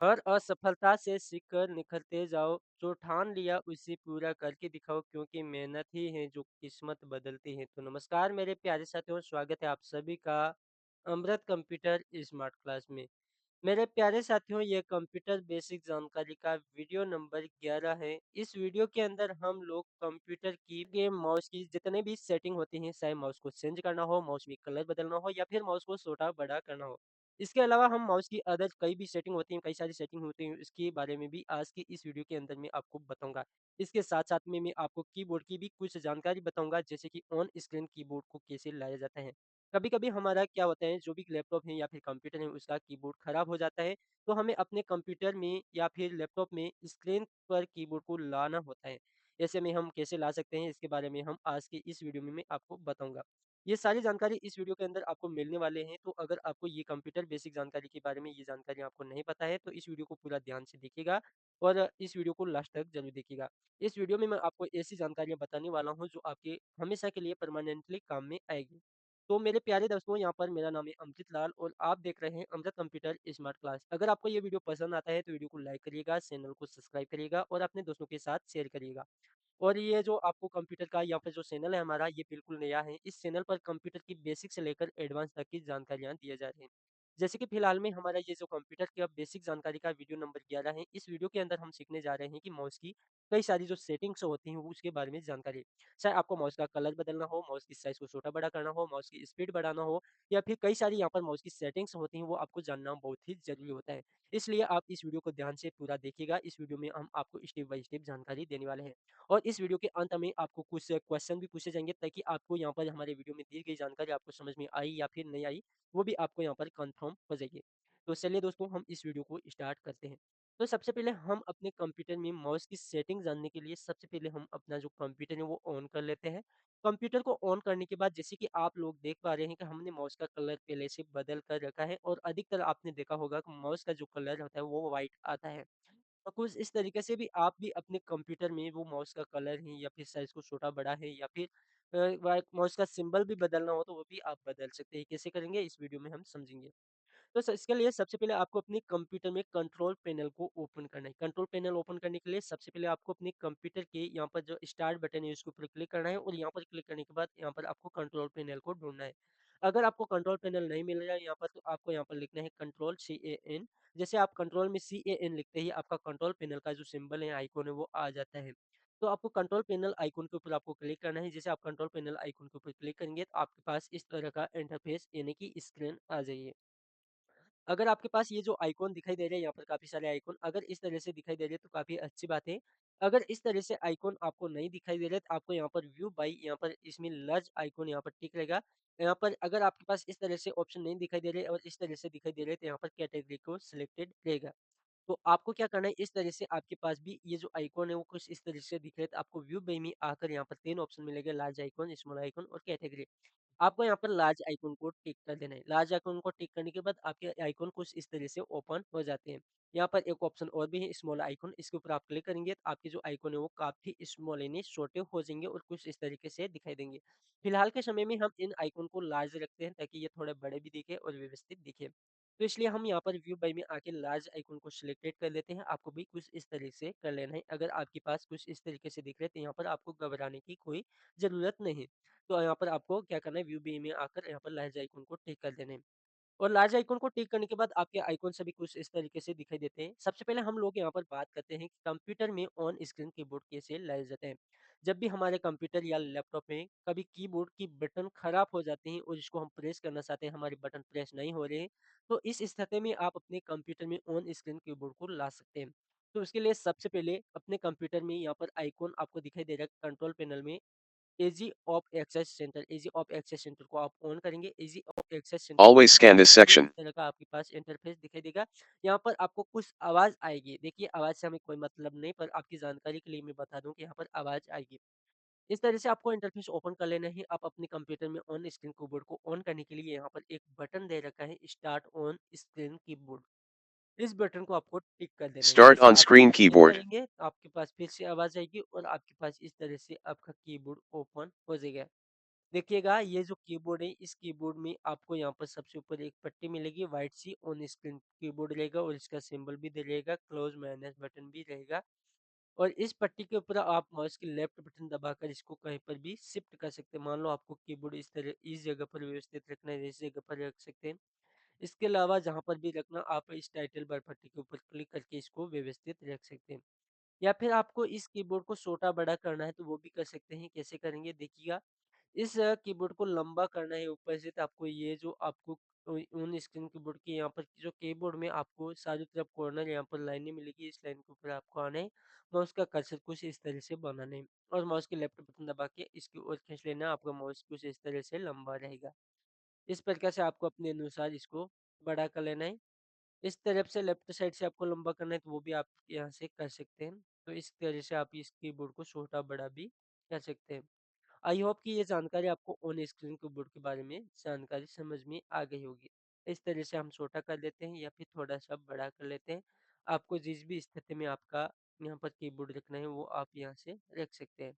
हर असफलता से सीखकर निखरते जाओ, जो ठान लिया उसे पूरा करके दिखाओ क्योंकि मेहनत ही है जो किस्मत बदलती है। तो नमस्कार मेरे प्यारे साथियों, स्वागत है आप सभी का अमृत कंप्यूटर स्मार्ट क्लास में। मेरे प्यारे साथियों, ये कंप्यूटर बेसिक जानकारी का वीडियो नंबर 11 है। इस वीडियो के अंदर हम लोग कंप्यूटर की के माउस की जितने भी सेटिंग होती हैं, चाहे माउस को चेंज करना हो, माउस में कलर बदलना हो या फिर माउस को छोटा बड़ा करना हो। इसके अलावा हम माउस की अदर कई भी सेटिंग होती हैं, कई सारी सेटिंग होती हैं, इसके बारे में भी आज की इस वीडियो के अंदर मैं आपको बताऊँगा। इसके साथ-साथ में मैं आपको कीबोर्ड की भी कुछ जानकारी बताऊँगा, जैसे कि ऑन स्क्रीन कीबोर्ड को कैसे लाया जाता है। कभी-कभी हमारा क्या होता है, जो भी लैपटॉप है या फिर कंप्यूटर है उसका कीबोर्ड खराब हो जाता है, तो हमें अपने कंप्यूटर में या फिर लैपटॉप में स्क्रीन पर कीबोर्ड को लाना होता है। ऐसे में हम कैसे ला सकते हैं, इसके बारे में हम आज की इस वीडियो में मैं आपको बताऊँगा। ये सारी जानकारी इस वीडियो के अंदर आपको मिलने वाले हैं, तो अगर आपको ये कंप्यूटर बेसिक जानकारी के बारे में ये जानकारी आपको नहीं पता है, तो इस वीडियो को पूरा ध्यान से देखिएगा और इस वीडियो को लास्ट तक ज़रूर देखिएगा। इस वीडियो में मैं आपको ऐसी जानकारियाँ बताने वाला हूँ, जो आपके हमेशा के लिए परमानेंटली काम में आएगी। तो मेरे प्यारे दोस्तों, यहाँ पर मेरा नाम है अमृत लाल और आप देख रहे हैं अमृत कंप्यूटर स्मार्ट क्लास। अगर आपको ये वीडियो पसंद आता है तो वीडियो को लाइक करिएगा, चैनल को सब्सक्राइब करिएगा और अपने दोस्तों के साथ शेयर करिएगा। और ये जो आपको कंप्यूटर का या फिर जो चैनल है हमारा, ये बिल्कुल नया है। इस चैनल पर कंप्यूटर की बेसिक से लेकर एडवांस तक की जानकारियाँ दिए जा रही हैं। जैसे कि फिलहाल में हमारा ये जो कंप्यूटर की अब बेसिक जानकारी का वीडियो नंबर 11 है, इस वीडियो के अंदर हम सीखने जा रहे हैं कि माउस की कई सारी जो सेटिंग्स होती हैं वो उसके बारे में जानकारी। चाहे आपको माउस का कलर बदलना हो, माउस की साइज़ को छोटा-बड़ा करना हो, माउस की स्पीड बढ़ाना हो या फिर कई सारी यहाँ पर माउस की सेटिंग्स होती हैं, वो आपको जानना बहुत ही ज़रूरी होता है। इसलिए आप इस वीडियो को ध्यान से पूरा देखिएगा। इस वीडियो में हम आपको स्टेप बाय स्टेप जानकारी देने वाले हैं। और इस वीडियो के अंत में आपको कुछ क्वेश्चन भी पूछे जाएँगे, ताकि आपको यहाँ पर हमारे वीडियो में दी गई जानकारी आपको समझ में आई या फिर नहीं आई, वो भी आपको यहाँ पर कन्फर्म हो जाएगी। तो चलिए दोस्तों, हम इस वीडियो को स्टार्ट करते हैं। तो सबसे पहले हम अपने कंप्यूटर में माउस की सेटिंग जानने के लिए सबसे पहले हम अपना जो कंप्यूटर है वो ऑन कर लेते हैं। कंप्यूटर को ऑन करने के बाद जैसे कि आप लोग देख पा रहे हैं कि हमने माउस का कलर पहले से बदल कर रखा है और अधिकतर आपने देखा होगा कि माउस का जो कलर होता है वो व्हाइट आता है। तो कुछ इस तरीके से भी आप भी अपने कंप्यूटर में वो माउस का कलर है या फिर साइज़ को छोटा-बड़ा है या फिर माउस का सिंबल भी बदलना हो तो वो भी आप बदल सकते हैं। कैसे करेंगे, इस वीडियो में हम समझेंगे। तो इसके लिए सबसे पहले आपको अपने कंप्यूटर में कंट्रोल पैनल को ओपन करना है। कंट्रोल पैनल ओपन करने के लिए सबसे पहले आपको अपने कंप्यूटर के यहाँ पर जो स्टार्ट बटन है उसके ऊपर क्लिक करना है और यहाँ पर क्लिक करने के बाद यहाँ पर आपको कंट्रोल पैनल को ढूंढना है। अगर आपको कंट्रोल पैनल नहीं मिल रहा है यहाँ पर, तो आपको यहाँ पर लिखना है कंट्रोल CAN। जैसे आप कंट्रोल में CAN लिखते ही आपका कंट्रोल पैनल का जो सिंबल है, आइकॉन है, वो आ जाता है। तो आपको कंट्रोल पैनल आइकॉन के ऊपर आपको क्लिक करना है। जैसे आप कंट्रोल पैनल आइकॉन के ऊपर क्लिक करेंगे तो आपके पास इस तरह का इंटरफेस यानी कि स्क्रीन आ जाइए। अगर आपके पास ये जो आइकॉन दिखाई दे रहे हैं, यहाँ पर काफ़ी सारे आइकॉन अगर इस तरह से दिखाई दे रहे हैं तो काफ़ी अच्छी बात है। अगर इस तरह से आइकॉन आपको नहीं दिखाई दे रहे तो आपको यहाँ पर व्यू बाय, यहाँ पर इसमें लार्ज आइकॉन यहाँ पर टिक रहेगा। यहाँ पर अगर आपके पास इस तरह से ऑप्शन नहीं दिखाई दे रहे और इस तरह से दिखाई दे रहे तो यहाँ पर कैटेगरी को सिलेक्टेड रहेगा। तो आपको क्या करना है, इस तरह से आपके पास भी ये जो आइकॉन है वो कुछ इस तरह से दिख रहे, तो आपको व्यू बाय में आकर यहाँ पर 3 ऑप्शन मिलेंगे, लार्ज आइकॉन, स्मॉल आइकॉन और कैटेगरी। आपको यहाँ पर लार्ज आइकॉन को टिक कर देना है। लार्ज आइकॉन को टिक करने के बाद आपके आइकॉन कुछ इस तरह से ओपन हो जाते हैं। यहाँ पर एक ऑप्शन और भी है, स्मॉल आइकॉन, इसके ऊपर आप क्लिक करेंगे तो आपके जो आइकॉन है वो काफ़ी स्मॉल यानी छोटे हो जाएंगे और कुछ इस तरीके से दिखाई देंगे। फिलहाल के समय में हम इन आइकॉन को लार्ज रखते हैं ताकि ये थोड़े बड़े भी दिखे और व्यवस्थित दिखे। तो इसलिए हम यहाँ पर व्यू बाय में आके लार्ज आइकॉन को सिलेक्टेड कर लेते हैं। आपको भी कुछ इस तरह से कर लेना है। अगर आपके पास कुछ इस तरीके से दिख रहे हैं तो यहाँ पर आपको घबराने की कोई ज़रूरत नहीं। तो यहाँ पर आपको क्या करना है, व्यू बी में आकर यहाँ पर लार्ज आइकन को टिक कर देना है। और लार्ज आइकन को टिक करने के बाद आपके आइकन सभी कुछ इस तरीके से दिखाई देते हैं। सबसे पहले हम लोग यहाँ पर बात करते हैं कि कंप्यूटर में ऑन स्क्रीन कीबोर्ड कैसे लाए जाते हैं। जब भी हमारे कंप्यूटर या लैपटॉप में कभी कीबोर्ड की बटन खराब हो जाते हैं और जिसको हम प्रेस करना चाहते हैं, हमारे बटन प्रेस नहीं हो रहे हैं, तो इस स्थिति में आप अपने कंप्यूटर में ऑन स्क्रीन कीबोर्ड को ला सकते हैं। तो उसके लिए सबसे पहले अपने कंप्यूटर में यहाँ पर आइकॉन आपको दिखाई दे रहा है कंट्रोल पैनल में, एजी ऑफ एक्सेस सेंटर को आप ऑन करेंगे। एजी ऑफ एक्सेस सेंटर को Always ऑन scan करने this के बाद section. इस तरह का आपके पास इंटरफेस दिखाई देगा। यहाँ पर आपको कुछ आवाज़ आएगी। देखिए, आवाज़ से हमें कोई मतलब नहीं, पर आपकी जानकारी के लिए मैं बता दूँ कि यहाँ पर आवाज़ आएगी। इस तरह से आपको इंटरफेस ओपन कर लेना है। आप अपने कंप्यूटर में ऑन स्क्रीन कीबोर्ड को ऑन करने के लिए यहाँ पर एक बटन दे रखा है, स्टार्ट ऑन स्क्रीन कीबोर्ड। इस बटन को आपको टिक कर देना है। Start जैसे on आप इस screen पर क्लिक keyboard. करेंगे तो आपके पास फिर से आवाज़ आएगी और आपके पास इस तरह से आपका कीबोर्ड ओपन हो जाएगा। देखिएगा ये जो कीबोर्ड है, इस कीबोर्ड में आपको यहाँ पर सबसे ऊपर एक पट्टी मिलेगी व्हाइट सी, ऑन स्क्रीन कीबोर्ड रहेगा और इसका सिंबल भी दे रहेगा, क्लोज माइनस बटन भी रहेगा। और इस पट्टी के ऊपर आप माउस की लेफ्ट बटन दबाकर इसको कहीं पर भी शिफ्ट कर सकते हैं। मान लो आपको कीबोर्ड इस जगह पर व्यवस्थित रखना है, इस जगह पर रख सकते हैं। इसके अलावा जहाँ पर भी रखना, आप इस टाइटल बार पट्टी के ऊपर क्लिक करके इसको व्यवस्थित रख सकते हैं। या फिर आपको इस कीबोर्ड को छोटा-बड़ा करना है तो वो भी कर सकते हैं। कैसे करेंगे देखिएगा, इस कीबोर्ड को लंबा करना है ऊपर से, तो आपको ये जो आपको ऑन स्क्रीन कीबोर्ड के यहाँ पर जो कीबोर्ड में आपको चारों तरफ कॉर्नर यहाँ पर लाइनें मिलेगी, इस लाइन के ऊपर आपको आना है। माउस का कर्सर कुछ इस तरह से बनाना है और माउस के लेफ्ट बटन दबा के इसकी ओर खींच लेना है, आपका माउस कुछ इस तरह से लंबा रहेगा। इस प्रकार से आपको अपने अनुसार इसको बड़ा कर लेना है। इस तरफ से लेफ्ट साइड से आपको लंबा करना है तो वो भी आप यहाँ से कर सकते हैं। तो इस तरह से आप इस कीबोर्ड को छोटा-बड़ा भी कर सकते हैं। आई होप कि ये जानकारी आपको ऑन स्क्रीन कीबोर्ड के बारे में जानकारी समझ में आ गई होगी। इस तरह से हम छोटा कर लेते हैं या फिर थोड़ा-सा बड़ा कर लेते हैं। आपको जिस भी स्थिति में आपका यहाँ पर कीबोर्ड रखना है वो आप यहाँ से रख सकते हैं।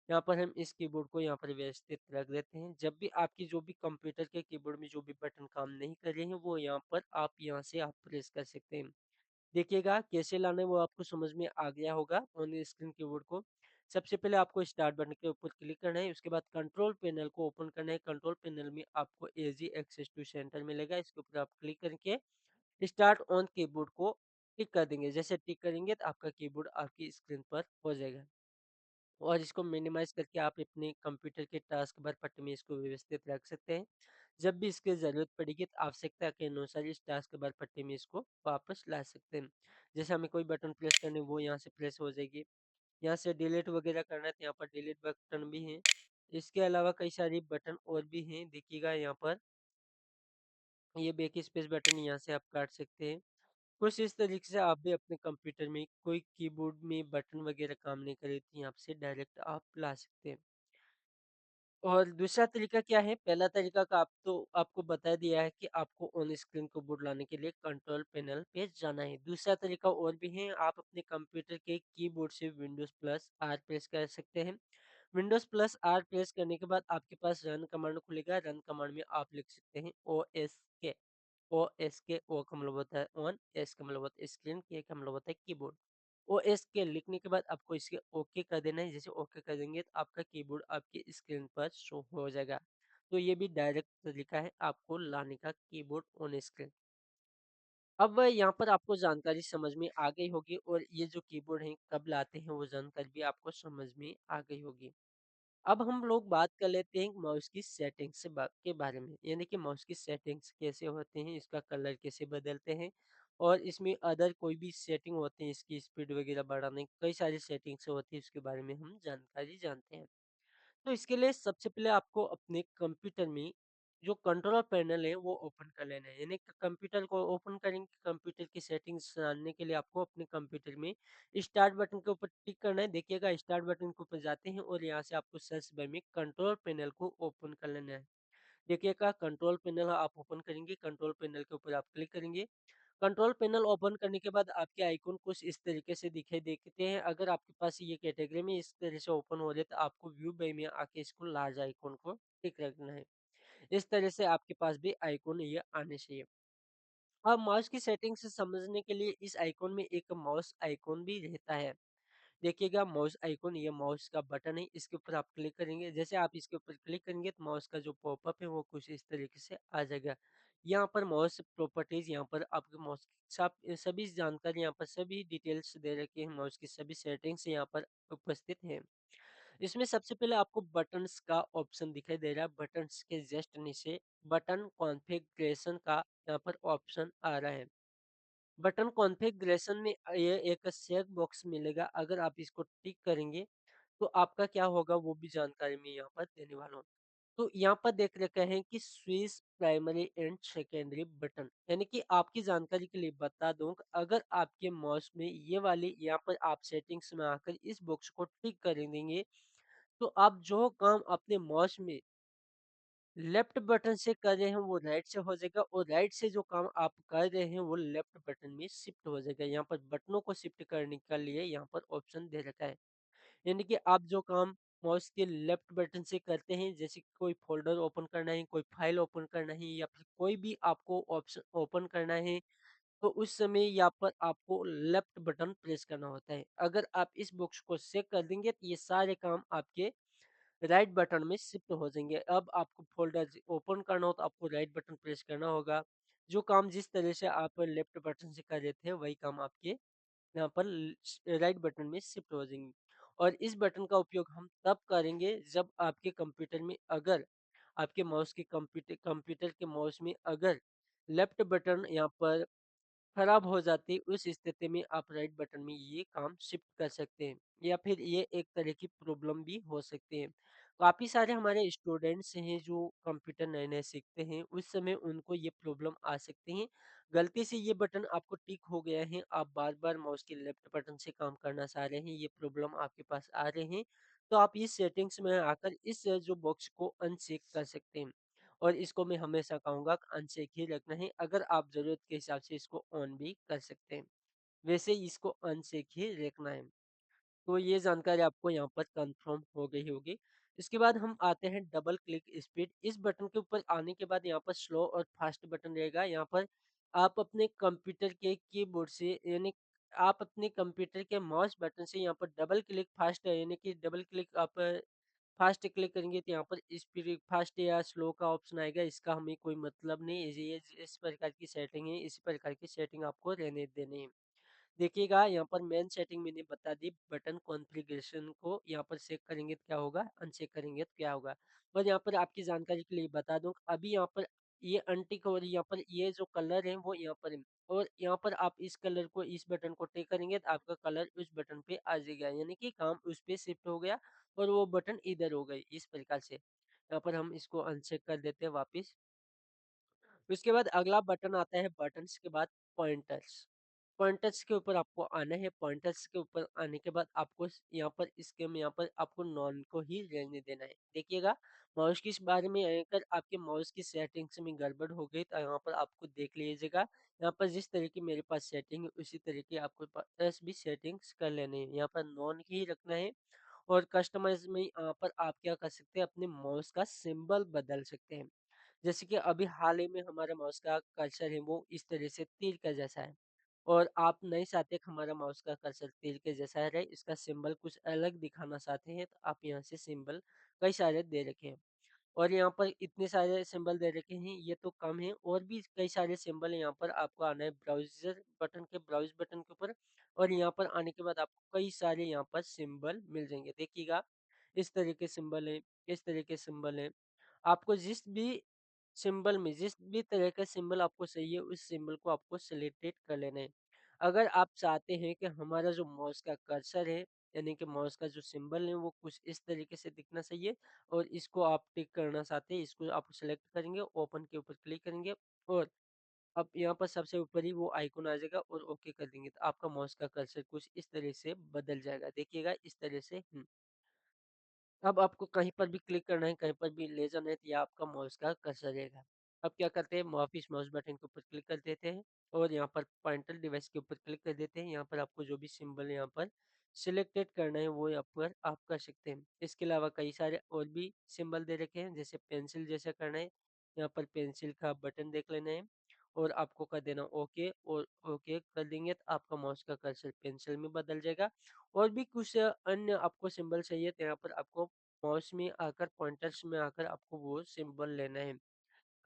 यहाँ पर हम इस कीबोर्ड को यहाँ पर व्यवस्थित रख देते हैं। जब भी आपकी जो भी कंप्यूटर के कीबोर्ड में जो भी बटन काम नहीं कर रहे हैं, वो यहाँ से आप प्रेस कर सकते हैं। देखिएगा कैसे लाना है वो आपको समझ में आ गया होगा ऑन स्क्रीन कीबोर्ड को। सबसे पहले आपको स्टार्ट बटन के ऊपर क्लिक करना है, उसके बाद कंट्रोल पैनल को ओपन करना है। कंट्रोल पैनल में आपको ईज़ी एक्सेस टू सेंटर मिलेगा, इसके ऊपर आप क्लिक करके स्टार्ट ऑन कीबोर्ड को टिक कर देंगे। जैसे टिक करेंगे तो आपका कीबोर्ड आपकी स्क्रीन पर हो जाएगा। और इसको मिनिमाइज़ करके आप अपने कंप्यूटर के टास्क बार पट्टी में इसको व्यवस्थित रख सकते हैं। जब भी इसकी ज़रूरत पड़ेगी तो आवश्यकता के अनुसार इस टास्क बार पट्टी में इसको वापस ला सकते हैं। जैसे हमें कोई बटन प्रेस करनी है वो यहाँ से प्रेस हो जाएगी। यहाँ से डिलीट वगैरह करना है तो यहाँ पर डिलीट बटन भी है। इसके अलावा कई सारी बटन और भी हैं, देखिएगा यहाँ पर ये बैक स्पेस बटन यहाँ से आप काट सकते हैं। कुछ इस तरीके से आप भी अपने कंप्यूटर में कोई कीबोर्ड में बटन वगैरह काम नहीं करे तो यहाँ से डायरेक्ट आप ला सकते हैं। और दूसरा तरीका क्या है? पहला तरीका का आप तो आपको बता दिया है कि आपको ऑन स्क्रीन कीबोर्ड लाने के लिए कंट्रोल पैनल पे जाना है। दूसरा तरीका और भी है, आप अपने कंप्यूटर के कीबोर्ड से विंडोज़ प्लस आर प्रेस कर सकते हैं। विंडोज़ प्लस आर प्रेस करने के बाद आपके पास रन कमांड खुलेगा। रन कमांड में आप लिख सकते हैं ओएसके। ओएसके, ओ का मतलब होता है ऑन, एस का मतलब होता है स्क्रीन, के का मतलब होता है कीबोर्ड। ओएसके लिखने के बाद आपको इसे ओके कर देना है। जैसे ओके कर देंगे तो आपका कीबोर्ड आपकी स्क्रीन पर शो हो जाएगा। तो ये भी डायरेक्ट तरीका है आपको लाने का कीबोर्ड ऑन स्क्रीन। अब यहाँ पर आपको जानकारी समझ में आ गई होगी और ये जो कीबोर्ड है कब लाते हैं वो जानकारी भी आपको समझ में आ गई होगी। अब हम लोग बात कर लेते हैं माउस की सेटिंग्स के बारे में, यानी कि माउस की सेटिंग्स कैसे होते हैं, इसका कलर कैसे बदलते हैं और इसमें अदर कोई भी सेटिंग होते हैं, इसकी स्पीड वगैरह बढ़ाने कई सारी सेटिंग्स होती है, उसके बारे में हम जानकारी जानते हैं। तो इसके लिए सबसे पहले आपको अपने कंप्यूटर में जो कंट्रोल पैनल है वो ओपन कर लेना है, यानी कि कंप्यूटर को ओपन करेंगे। कंप्यूटर की सेटिंग्स जानने के लिए आपको अपने कंप्यूटर में स्टार्ट बटन के ऊपर टिक करना है। देखिएगा स्टार्ट बटन के ऊपर जाते हैं और यहाँ से आपको सर्च बार में कंट्रोल पैनल को ओपन कर लेना है। देखिएगा कंट्रोल पैनल आप ओपन करेंगे, कंट्रोल पैनल के ऊपर आप क्लिक करेंगे। कंट्रोल पैनल ओपन करने के बाद आपके आइकॉन कुछ इस तरीके से दिखाई देते हैं। अगर आपके पास ये कैटेगरी में इस तरह से ओपन हो रहे तो आपको व्यू बाय में आके इसको लार्ज आइकॉन को टिक रखना है। इस तरह से आपके पास भी आइकॉन ये आने चाहिए। अब माउस की सेटिंग से समझने के लिए इस आइकॉन में एक माउस आइकॉन भी रहता है। देखिएगा माउस आइकॉन, ये माउस का बटन है, इसके ऊपर आप क्लिक करेंगे। जैसे आप इसके ऊपर क्लिक करेंगे तो माउस का जो पॉपअप है वो कुछ इस तरीके से आ जाएगा। यहाँ पर माउस प्रॉपर्टीज, यहाँ पर आपके माउस की सभी जानकारी, यहाँ पर सभी डिटेल्स दे रखी है। माउस की सभी सेटिंग्स यहाँ पर उपस्थित है। इसमें सबसे पहले आपको बटन्स का ऑप्शन दिखाई दे रहा है। बटन्स के जस्ट नीचे बटन कॉन्फ़िगरेशन का यहाँ पर ऑप्शन आ रहा है। बटन कॉन्फ़िगरेशन में ये एक चेक बॉक्स मिलेगा। अगर आप इसको टिक करेंगे तो आपका क्या होगा वो भी जानकारी मैं यहाँ पर देने वाला हूँ। तो यहाँ पर देख रखे हैं कि switch primary and secondary button, यानी कि आपकी जानकारी के लिए बता दूं कि अगर आपके माउस में ये वाली यहाँ पर आप सेटिंग्स में आकर इस बॉक्स को टिक कर देंगे तो आप जो काम अपने माउस में लेफ्ट बटन से कर रहे हैं वो राइट से हो जाएगा और राइट से जो काम आप कर रहे हैं वो लेफ्ट बटन में शिफ्ट हो जाएगा। यहाँ पर बटनों को शिफ्ट करने के लिए यहाँ पर ऑप्शन दे रखा है, यानी कि आप जो काम माउस के लेफ्ट बटन से करते हैं, जैसे कि कोई फ़ोल्डर ओपन करना है, कोई फ़ाइल ओपन करना है या फिर कोई भी आपको ऑप्शन ओपन करना है, तो उस समय यहाँ पर आपको लेफ्ट बटन प्रेस करना होता है। अगर आप इस बॉक्स को चेक कर देंगे तो ये सारे काम आपके राइट बटन में शिफ्ट हो जाएँगे। अब आपको फ़ोल्डर ओपन करना हो तो आपको राइट बटन प्रेस करना होगा। जो काम जिस तरह से आप लेफ्ट बटन से कर रहे थे, वही काम आपके यहाँ पर राइट बटन में शिफ्ट हो जाएंगी। और इस बटन का उपयोग हम तब करेंगे जब आपके कंप्यूटर में अगर आपके माउस के कंप्यूटर के माउस में अगर लेफ्ट बटन यहाँ पर खराब हो जाती है, उस स्थिति में आप राइट बटन में ये काम शिफ्ट कर सकते हैं या फिर ये एक तरह की प्रॉब्लम भी हो सकती है। काफ़ी सारे हमारे स्टूडेंट्स हैं जो कंप्यूटर नए-नए सीखते हैं, उस समय उनको ये प्रॉब्लम आ सकती है। गलती से ये बटन आपको टिक हो गया है, आप बार-बार माउस के लेफ्ट बटन से काम करना चाह रहे हैं, ये प्रॉब्लम आपके पास आ रहे हैं, तो आप इस सेटिंग्स में आकर इस जो बॉक्स को अनचेक कर सकते हैं। और इसको मैं हमेशा कहूँगा कि अनचेक ही रखना है, अगर आप ज़रूरत के हिसाब से इसको ऑन भी कर सकते हैं। वैसे इसको अनचेक ही रखना है। तो ये जानकारी आपको यहाँ पर कंफर्म हो गई होगी। इसके बाद हम आते हैं डबल क्लिक स्पीड। इस बटन के ऊपर आने के बाद यहाँ पर स्लो और फास्ट बटन रहेगा। यहाँ पर आप अपने कंप्यूटर के कीबोर्ड से यानी आप अपने कंप्यूटर के माउस बटन से यहाँ पर डबल क्लिक फास्ट यानी कि डबल क्लिक आप फास्ट क्लिक करेंगे तो यहाँ पर स्पीड फास्ट या स्लो का ऑप्शन आएगा। इसका हमें कोई मतलब नहीं है। ये इस प्रकार की सेटिंग है, इसी प्रकार की सेटिंग आपको रहने देनी है। देखिएगा यहाँ पर मेन सेटिंग मैंने बता दी, बटन कॉन्फ़िगरेशन को यहाँ पर चेक करेंगे तो क्या होगा, अनचेक करेंगे तो क्या होगा। और यहाँ पर आपकी जानकारी के लिए बता दूँ, अभी यहाँ पर ये अनटिक और यहाँ पर ये जो कलर है वो यहाँ पर है और यहाँ पर आप इस कलर को इस बटन को टिक करेंगे तो आपका कलर उस बटन पे आ जाएगा, यानी कि काम उस पे शिफ्ट हो गया और वो बटन इधर हो गई, इस प्रकार से। यहाँ पर हम इसको अनचेक कर देते हैं वापिस। उसके बाद अगला बटन आता है बटन्स के बाद पॉइंटर्स। पॉइंटर्स के ऊपर आपको आना है, पॉइंटर्स के ऊपर आने के बाद आपको यहाँ पर इसके में यहाँ पर आपको नॉन को ही रहने देना है। देखिएगा माउस की इस बारे में अगर आपके माउस की सेटिंग्स में गड़बड़ हो गई तो यहाँ पर आपको देख लीजिएगा। यहाँ पर जिस तरह की मेरे पास सेटिंग है उसी तरह की आपको पास भी सेटिंग्स कर लेने हैं। यहाँ पर नॉन ही रखना है और कस्टमाइज में यहाँ पर आप क्या कर सकते हैं, अपने माउस का सिंबल बदल सकते हैं। जैसे कि अभी हाल ही में हमारा माउस का कर्सर है वो इस तरह से तीर का जैसा है और आप नहीं चाहते कि हमारा माउस का कर्सर तीर के जैसा रहे, इसका सिंबल कुछ अलग दिखाना चाहते हैं तो आप यहाँ से सिंबल कई सारे दे रखे हैं और यहाँ पर इतने सारे सिंबल दे रखे हैं, ये तो कम है और भी कई सारे सिंबल यहाँ पर आपको आना है ब्राउज़र बटन के ब्राउज़ बटन के ऊपर और यहाँ पर आने के बाद आपको कई सारे यहाँ पर सिंबल मिल जाएँगे। देखिएगा इस तरह के सिंबल है, इस तरह के सिंबल है। आपको जिस भी तरह का सिंबल आपको चाहिए, उस सिंबल को आपको सिलेक्टेड कर लेना है। अगर आप चाहते हैं कि हमारा जो माउस का कर्सर है, यानी कि माउस का जो सिंबल है, वो कुछ इस तरीके से दिखना चाहिए और इसको आप टिक करना चाहते हैं, इसको आप सेलेक्ट करेंगे, ओपन के ऊपर क्लिक करेंगे और अब यहाँ पर सबसे ऊपर ही वो आइकॉन आ जाएगा और ओके कर देंगे, तो आपका माउस का कर्सर कुछ इस तरह से बदल जाएगा। देखिएगा इस तरह से अब आपको कहीं पर भी क्लिक करना है, कहीं पर भी ले जाना है तो ये आपका माउस का कर्सर रहेगा। अब क्या करते हैं वापिस माउस बटन के ऊपर क्लिक कर देते हैं और यहाँ पर पॉइंटर डिवाइस के ऊपर क्लिक कर देते हैं। यहाँ पर आपको जो भी सिंबल यहाँ पर सिलेक्टेड करना है वो यहाँ पर आप कर सकते हैं। इसके अलावा कई सारे और भी सिंबल दे रखे हैं, जैसे पेंसिल जैसा करना है, यहाँ पर पेंसिल का बटन देख लेना है और आपको कर देना ओके और ओके कर देंगे तो आपका माउस का कर्सर पेंसिल में बदल जाएगा। और भी कुछ अन्य आपको सिंबल चाहिए तो यहाँ पर आपको माउस में आकर पॉइंटर्स में आकर आपको वो सिंबल लेना है।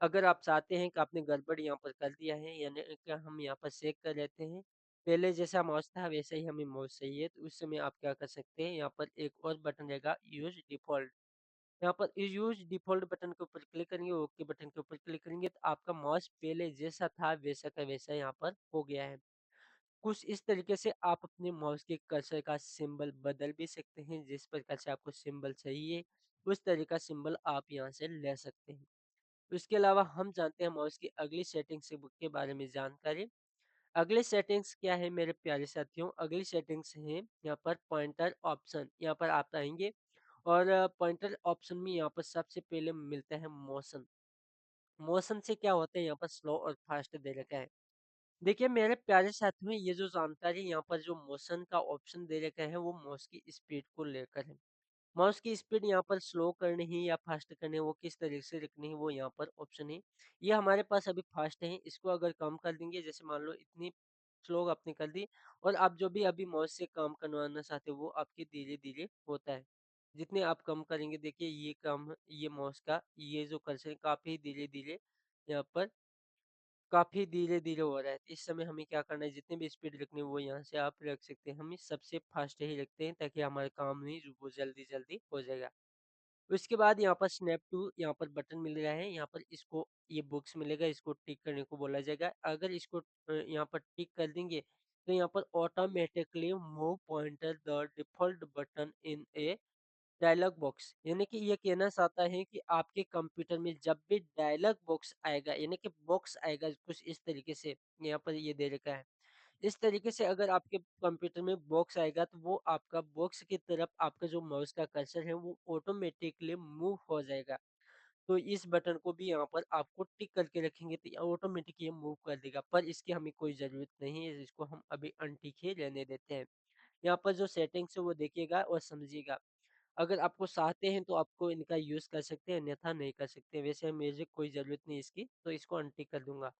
अगर आप चाहते हैं कि आपने गड़बड़ यहाँ पर कर दिया है यानी कि हम यहाँ पर चेक कर लेते हैं, पहले जैसा माउस था वैसा ही हमें माउस चाहिए तो उस समय आप क्या कर सकते हैं, यहाँ पर एक और बटन रहेगा यूज़ डिफ़ॉल्ट। यहाँ पर यूज़ डिफ़ॉल्ट बटन के ऊपर क्लिक करेंगे, ओके बटन के ऊपर क्लिक करेंगे तो आपका माउस पहले जैसा था वैसा का वैसा यहाँ पर हो गया है। कुछ इस तरीके से आप अपने माउस के कर्सर का सिंबल बदल भी सकते हैं, जिस प्रकार से आपको सिंबल चाहिए, उस तरह का सिंबल आप यहाँ से ले सकते हैं। उसके अलावा हम जानते हैं माउस की अगली सेटिंग्स के बारे में जानकारी। अगली सेटिंग्स क्या है मेरे प्यारे साथियों? अगली सेटिंग्स है यहाँ पर पॉइंटर ऑप्शन, यहाँ पर आप आएँगे और पॉइंटर ऑप्शन में यहाँ पर सबसे पहले मिलता है मोशन। मोशन से क्या होता है, यहाँ पर स्लो और फास्ट दे रखा है। देखिए मेरे प्यारे साथियों, ये जो जानकारी यहाँ पर जो मोशन का ऑप्शन दे रखा है वो माउस की स्पीड को लेकर है। माउस की स्पीड यहाँ पर स्लो करनी है या फास्ट करनी है, वो किस तरीके से रखनी है, वो यहाँ पर ऑप्शन है। ये हमारे पास अभी फास्ट है, इसको अगर कम कर देंगे, जैसे मान लो इतनी स्लो आपने कर दी और आप जो भी अभी माउस से काम करवाना चाहते हो, वो आपके धीरे-धीरे होता है। जितने आप कम करेंगे, देखिए ये कम, ये माउस का ये जो कर्सर है काफ़ी धीरे-धीरे यहाँ पर काफ़ी धीरे-धीरे हो रहा है। इस समय हमें क्या करना है, जितनी भी स्पीड रखनी है वो यहाँ से आप रख सकते हैं। हम इस सबसे फास्ट ही रखते हैं ताकि हमारा काम नहीं जो वो जल्दी-जल्दी हो जाएगा। उसके बाद यहाँ पर स्नैप टू यहाँ पर बटन मिल रहा है, यहाँ पर इसको ये बॉक्स मिलेगा, इसको टिक करने को बोला जाएगा। अगर इसको यहाँ पर टिक कर देंगे, तो यहाँ पर automatically move pointer the default button in a dialog box, यानी कि ये कहना चाहता है कि आपके कंप्यूटर में जब भी डायलॉग बॉक्स आएगा, यानी कि बॉक्स आएगा कुछ इस तरीके से, यहाँ पर ये दे रखा है। इस तरीके से अगर आपके कंप्यूटर में बॉक्स आएगा, तो वो आपका बॉक्स की तरफ आपका जो माउस का कर्सर है वो ऑटोमेटिकली मूव हो जाएगा। तो इस बटन को भी यहाँ पर आपको टिक करके रखेंगे तो ऑटोमेटिक ये मूव कर देगा, पर इसकी हमें कोई ज़रूरत नहीं है, इसको हम अभी अनटिक ही रहने देते हैं। यहाँ पर जो सेटिंग्स है वो देखिएगा और समझिएगा। अगर आपको चाहते हैं तो आपको इनका यूज़ कर सकते हैं, अन्यथा नहीं कर सकते। वैसे मुझे कोई ज़रूरत नहीं इसकी, तो इसको अनटिक कर दूँगा।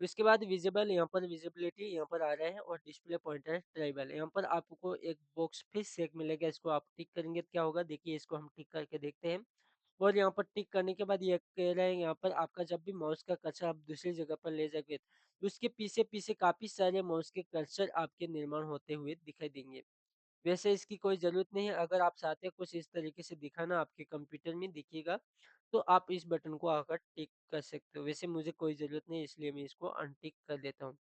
उसके बाद विज़िबल, यहाँ पर विज़िबिलिटी यहाँ पर आ रहा है और डिस्प्ले पॉइंटर ट्राइबल, यहाँ पर आपको एक बॉक्स फिर से एक मिलेगा, इसको आप टिक करेंगे तो क्या होगा, देखिए इसको हम टिक करके देखते हैं। और यहाँ पर टिक करने के बाद ये कह रहा है, यहाँ पर आपका जब भी माउस का कर्सर आप दूसरी जगह पर ले जाओगे, तो उसके पीछे-पीछे काफ़ी सारे माउस के कर्सर आपके निर्माण होते हुए दिखाई देंगे। वैसे इसकी कोई ज़रूरत नहीं है, अगर आप चाहते हैं कुछ इस तरीके से दिखाना आपके कंप्यूटर में दिखेगा, तो आप इस बटन को आकर टिक कर सकते हो। वैसे मुझे कोई ज़रूरत नहीं है, इसलिए मैं इसको अनटिक कर देता हूँ।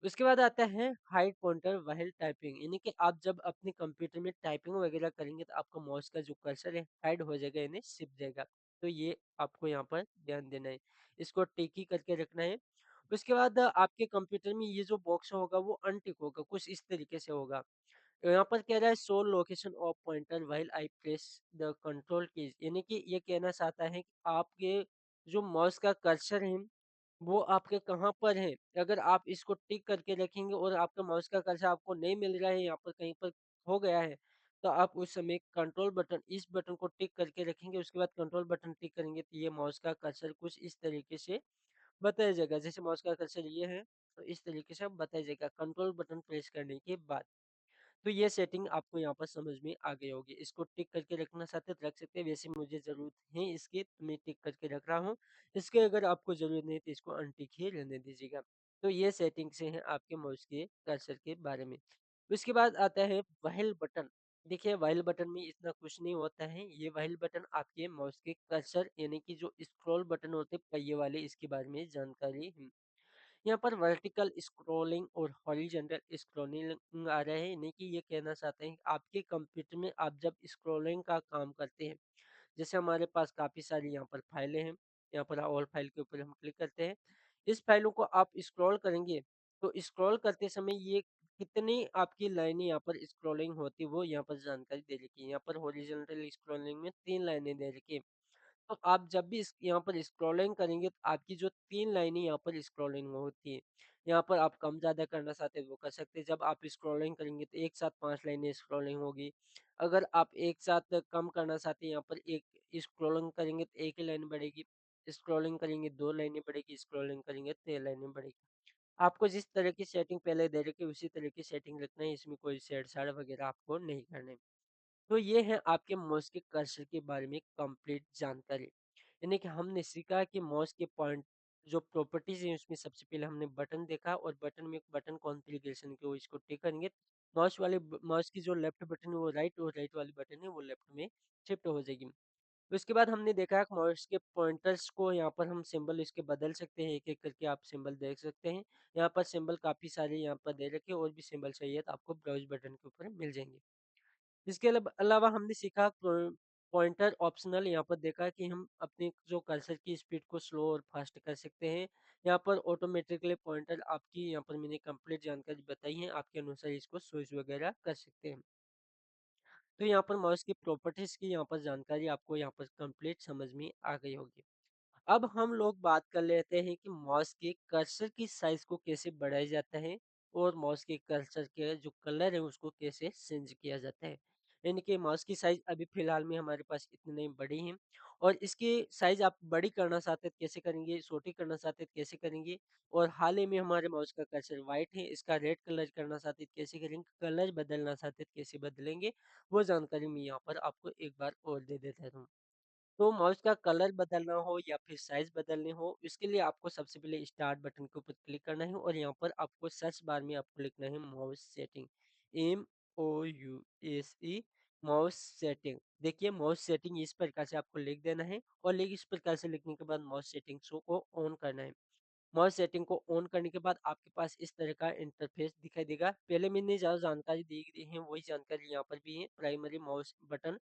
उसके बाद आता है हाइड पॉइंटर व्हाइल टाइपिंग, यानी कि आप जब अपने कंप्यूटर में टाइपिंग वगैरह करेंगे तो आपका माउस का जो कर्सर है हाइड हो जाएगा, यानी छिप जाएगा। तो ये आपको यहाँ पर ध्यान देना है। इसको टिक ही करके रखना है। उसके बाद आपके कंप्यूटर में ये जो बॉक्स होगा वो अनटिक होगा, कुछ इस तरीके से होगा। यहाँ पर कह रहा है show location of pointer while I press the control keys, यानी कि ये कहना चाहता है कि आपके जो माउस का कर्सर है वो आपके कहाँ पर है। अगर आप इसको टिक करके रखेंगे और आपका माउस का कर्सर आपको नहीं मिल रहा है, यहाँ पर कहीं पर खो गया है, तो आप उस समय कंट्रोल बटन, इस बटन को टिक करके रखेंगे, उसके बाद कंट्रोल बटन टिक करेंगे तो ये माउस का कर्सर कुछ इस तरीके से बताया जाएगा। जैसे माउस का कर्सर ये है, तो इस तरीके से बताया जाएगा कंट्रोल बटन प्रेस करने के बाद। तो ये सेटिंग आपको यहाँ पर समझ में आ गई होगी। इसको टिक करके रखना चाहते तो रख सकते हैं, वैसे मुझे ज़रूरत है इसकी तो मैं टिक करके रख रहा हूँ। इसके अगर आपको ज़रूरत नहीं तो इसको अनटिक ही रहने दीजिएगा। तो ये सेटिंग्स हैं आपके माउस के कर्सर के बारे में। उसके बाद आता है व्हाइल बटन। देखिए व्हाइल बटन में इतना कुछ नहीं होता है। ये व्हाइल बटन आपके माउस के कर्सर यानी कि जो स्क्रॉल बटन होते हैं पहिए वाले, इसके बारे में जानकारी है। यहाँ पर वर्टिकल स्क्रॉलिंग और हॉरिजॉन्टल स्क्रॉलिंग आ रहे हैं, यानी कि ये कहना चाहते हैं कि आपके कंप्यूटर में आप जब स्क्रॉलिंग का काम करते हैं, जैसे हमारे पास काफ़ी सारी यहाँ पर फाइलें हैं, यहाँ पर ऑल फाइल के ऊपर हम क्लिक करते हैं। इस फाइलों को आप स्क्रॉल करेंगे, तो स्क्रॉल करते समय ये कितनी आपकी लाइनें यहाँ पर स्क्रॉलिंग होती है, वो यहाँ पर जानकारी दे रखी है। यहाँ पर हॉरिजॉन्टल स्क्रॉलिंग में 3 लाइनें दे रखी है। तो आप जब भी इस यहाँ पर स्क्रॉलिंग करेंगे तो आपकी जो 3 लाइनें यहाँ पर स्क्रॉलिंग होती है, यहाँ पर आप कम ज़्यादा करना चाहते हैं वो कर सकते हैं। जब आप स्क्रॉलिंग करेंगे तो एक साथ 5 लाइनें स्क्रॉलिंग होगी। अगर आप एक साथ कम करना चाहते हैं, यहाँ पर एक स्क्रॉलिंग करेंगे तो 1 ही लाइन बढ़ेगी, स्क्रॉलिंग करेंगे 2 लाइनें बढ़ेगी, स्क्रॉलिंग करेंगे 3 लाइनें बढ़ेगी। आपको जिस तरह की सेटिंग पहले दे रखी है उसी तरह की सेटिंग रखना है, इसमें कोई छेड़-छाड़ वगैरह आपको नहीं करना है। तो ये है आपके माउस के कर्सर के बारे में कंप्लीट जानकारी। यानी कि हमने सीखा कि माउस के पॉइंट जो प्रॉपर्टीज हैं उसमें सबसे पहले हमने बटन देखा और बटन में बटन कॉन्फ़िगरेशन के वो इसको टिक करेंगे। माउस की जो लेफ्ट बटन है वो राइट और राइट वाली बटन है वो लेफ्ट में शिफ्ट हो जाएगी। उसके बाद हमने देखा कि माउस के पॉइंटर्स को यहाँ पर हम सिंबल इसके बदल सकते हैं, एक-एक करके आप सिंबल देख सकते हैं। यहाँ पर सिंबल काफ़ी सारे यहाँ पर दे रखे हैं, और भी सिंबल चाहिए तो आपको ब्राउज़ बटन के ऊपर मिल जाएँगे। इसके अलावा हमने सीखा पॉइंटर ऑप्शनल, यहाँ पर देखा कि हम अपने जो कर्सर की स्पीड को स्लो और फास्ट कर सकते हैं। यहाँ पर ऑटोमेटिकली पॉइंटर आपकी, यहाँ पर मैंने कंप्लीट जानकारी बताई है, आपके अनुसार इसको स्विच वगैरह कर सकते हैं। तो यहाँ पर माउस की प्रॉपर्टीज की यहाँ पर जानकारी आपको यहाँ पर कंप्लीट समझ में आ गई होगी। अब हम लोग बात कर लेते हैं कि माउस के कर्सर की साइज को कैसे बढ़ाया जाता है और माउस के कर्सर के जो कलर है उसको कैसे चेंज किया जाता है। यानी कि माउस की साइज़ अभी फ़िलहाल में हमारे पास इतनी बड़ी है और इसकी साइज़ आप बड़ी करना चाहते हैं तो कैसे करेंगे, छोटी करना चाहते हैं तो कैसे करेंगे और हाल ही में हमारे माउस का कर्सर व्हाइट है, इसका रेड कलर करना चाहते हैं तो कैसे करेंगे, कलर बदलना चाहते हैं तो कैसे बदलेंगे, वो जानकारी मैं यहाँ पर आपको एक बार और दे देता हूँ। तो माउस का कलर बदलना हो या फिर साइज़ बदलनी हो, इसके लिए आपको सबसे पहले स्टार्ट बटन के ऊपर क्लिक करना है और यहाँ पर आपको सर्च बार में आपको लिखना है mouse setting, MOUSE mouse setting. देखिए माउस सेटिंग इस प्रकार से आपको लिख देना है और इस प्रकार से लिखने के बाद माउस सेटिंग्स को ऑन करना है। माउस सेटिंग को ऑन करने के बाद आपके पास इस तरह का इंटरफेस दिखाई देगा। पहले मैंने जो जानकारी दी गई है वही जानकारी यहाँ पर भी है। प्राइमरी माउस बटन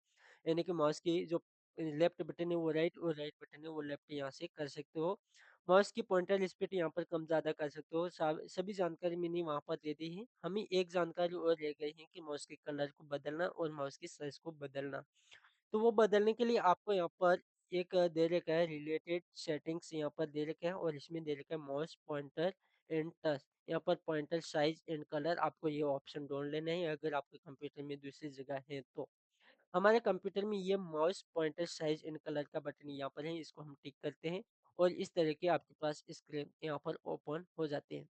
यानी कि माउस की जो लेफ्ट बटन है वो राइट और राइट बटन है वो लेफ्ट यहाँ से कर सकते हो। माउस की पॉइंटर स्पीड यहाँ पर कम ज़्यादा कर सकते हो। सभी जानकारी मैंने वहाँ पर दे दी है। हमें एक जानकारी और रह गई है कि माउस के कलर को बदलना और माउस की साइज़ को बदलना। तो वो बदलने के लिए आपको यहाँ पर एक दे रखा है रिलेटेड सेटिंग्स यहाँ पर दे रखा है और इसमें दे रखा है माउस पॉइंटर एंड टच। यहाँ पर पॉइंटर साइज एंड कलर आपको ये ऑप्शन ढूंढ लेना है अगर आपके कंप्यूटर में दूसरी जगह है तो। हमारे कंप्यूटर में ये mouse pointer size and colour का बटन यहाँ पर है, इसको हम टिक करते हैं और इस तरह के आपके पास स्क्रीन यहाँ पर ओपन हो जाते हैं।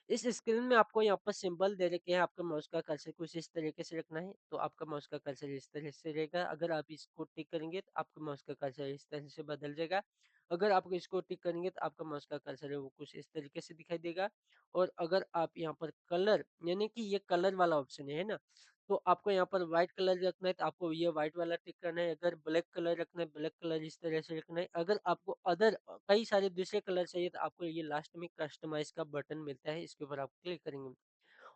इस स्क्रीन में आपको यहाँ पर सिंबल दे रखे हैं, आपका माउस का कर्सर कुछ इस तरीके से रखना है, तो आपका माउस का कर्सर इस तरह से रहेगा। अगर आप इसको टिक करेंगे तो आपका माउस का कर्सर इस तरह से बदल जाएगा। अगर आप इसको टिक करेंगे तो आपका माउस का कर्सर है वो कुछ इस तरीके से दिखाई देगा। और अगर आप यहाँ पर कलर यानी कि ये कलर वाला ऑप्शन है ना, तो आपको यहाँ पर व्हाइट कलर रखना है तो आपको ये व्हाइट वाला टिक करना है। अगर ब्लैक कलर रखना है, ब्लैक कलर इस तरह से रखना है। अगर आपको अदर कई सारे दूसरे कलर चाहिए तो आपको ये लास्ट में कस्टमाइज़ का बटन मिलता है, इसके ऊपर आप क्लिक करेंगे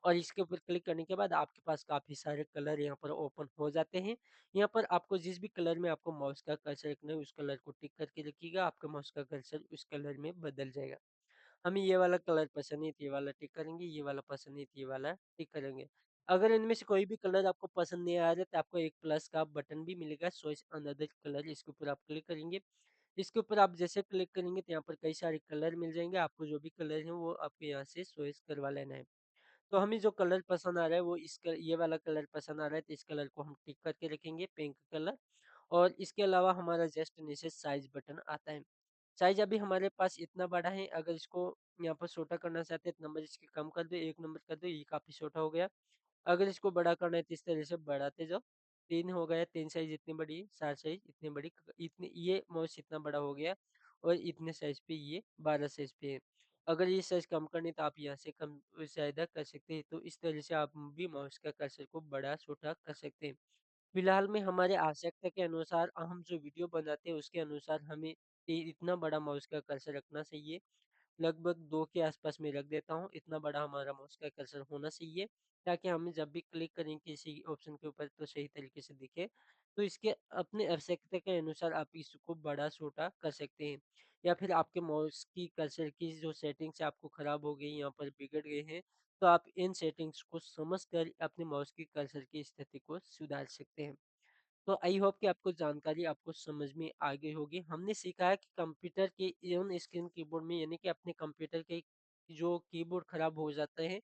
और इसके ऊपर क्लिक करने के बाद आपके पास काफ़ी सारे कलर यहाँ पर ओपन हो जाते हैं। यहाँ पर आपको जिस भी कलर में आपको माउस का कर्सर रखना है, उस कलर को टिक करके रखिएगा, आपका माउस का कर्सर उस कलर में बदल जाएगा। हमें ये वाला कलर पसंद नहीं तो ये वाला टिक करेंगे, ये वाला पसंद नहीं तो ये वाला टिक करेंगे। अगर इनमें से कोई भी कलर आपको पसंद नहीं आ रहा है तो आपको एक प्लस का बटन भी मिलेगा, चॉइस अनदर कलर, इसके ऊपर आप क्लिक करेंगे। इसके ऊपर आप जैसे क्लिक करेंगे तो यहाँ पर कई सारे कलर मिल जाएंगे, आपको जो भी कलर है वो आपको यहाँ से चॉइस करवा लेना है। तो हमें जो कलर पसंद आ रहा है वो ये वाला कलर पसंद आ रहा है तो इस कलर को हम टिक करके रखेंगे, पिंक कलर। और इसके अलावा हमारा जस्ट नीचे साइज बटन आता है। साइज अभी हमारे पास इतना बड़ा है, अगर इसको यहाँ पर छोटा करना चाहते हैं तो नंबर इसके कम कर दो, 1 नंबर कर दो, ये काफ़ी छोटा हो गया। अगर इसको बड़ा करना है तो इस तरह से बढ़ाते जाओ। 3 हो गया, 3 साइज़ इतनी बड़ी, 4 साइज़ इतनी बड़ी, इतनी ये माउस इतना बड़ा हो गया और इतने साइज़ पे ये 12 साइज़ पे है। अगर ये साइज़ कम करनी है तो आप यहाँ से कम ज़्यादा कर सकते हैं। तो इस तरह से आप भी माउस का कर्सर को बड़ा-छोटा कर सकते हैं। फिलहाल में हमारे आवश्यकता के अनुसार हम जो वीडियो बनाते हैं उसके अनुसार हमें इतना बड़ा माउस का कर्सर रखना चाहिए। लगभग 2 के आसपास मैं रख देता हूँ, इतना बड़ा हमारा माउस का कर्सर होना चाहिए, ताकि हमें जब भी क्लिक करें किसी ऑप्शन के ऊपर तो सही तरीके से दिखे। तो इसके अपने आवश्यकता के अनुसार आप इसको बड़ा-छोटा कर सकते हैं या फिर आपके माउस की कर्सर की जो सेटिंग्स है आपको ख़राब हो गई, यहाँ पर बिगड़ गए हैं, तो आप इन सेटिंग्स को समझकर अपने माउस की कर्सर की स्थिति को सुधार सकते हैं। तो आई होप कि आपको जानकारी आपको समझ में आ गई होगी। हमने सीखा है कि कंप्यूटर के ऑन स्क्रीन कीबोर्ड में यानी कि अपने कंप्यूटर के जो कीबोर्ड खराब हो जाते हैं,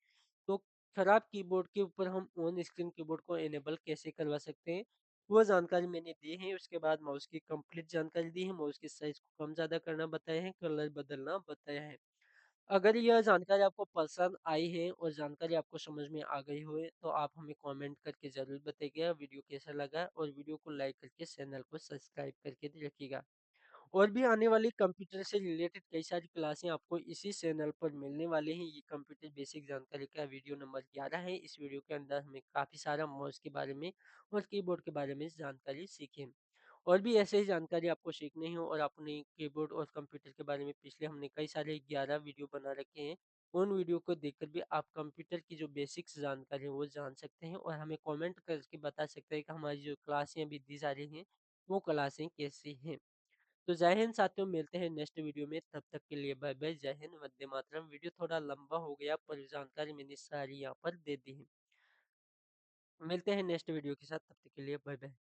तो खराब कीबोर्ड के ऊपर हम ऑन स्क्रीन कीबोर्ड को इनेबल कैसे करवा सकते हैं, वो जानकारी मैंने दी है। उसके बाद माउस की कंप्लीट जानकारी दी है, माउस की साइज़ को कम-ज़्यादा करना बताया है, कलर बदलना बताया है। अगर यह जानकारी आपको पसंद आई है और जानकारी आपको समझ में आ गई हो तो आप हमें कमेंट करके ज़रूर बताइएगा वीडियो कैसा लगा और वीडियो को लाइक करके चैनल को सब्सक्राइब करके रखिएगा। और भी आने वाली कंप्यूटर से रिलेटेड कई सारी क्लासें आपको इसी चैनल पर मिलने वाले हैं। ये कंप्यूटर बेसिक जानकारी का वीडियो नंबर 11 है। इस वीडियो के अंदर हमें काफ़ी सारा माउस के बारे में और कीबोर्ड के बारे में जानकारी सीखें। और भी ऐसे ही जानकारी आपको सीखनी हो और अपने कीबोर्ड और कंप्यूटर के बारे में पिछले हमने कई सारे 11 वीडियो बना रखे हैं। उन वीडियो को देखकर भी आप कंप्यूटर की जो बेसिक्स जानकारी है वो जान सकते हैं और हमें कमेंट करके बता सकते हैं कि हमारी जो क्लासें अभी दी जा रही हैं वो क्लासें कैसी हैं। तो जय हिंद साथियों, मिलते हैं नेक्स्ट वीडियो में, तब तक के लिए बाय बाय, जय हिंद, वंदे मातरम। वीडियो थोड़ा लंबा हो गया पर जानकारी मैंने सारी यहाँ पर दे दी है। मिलते हैं नेक्स्ट वीडियो के साथ, तब तक के लिए बाय बाय।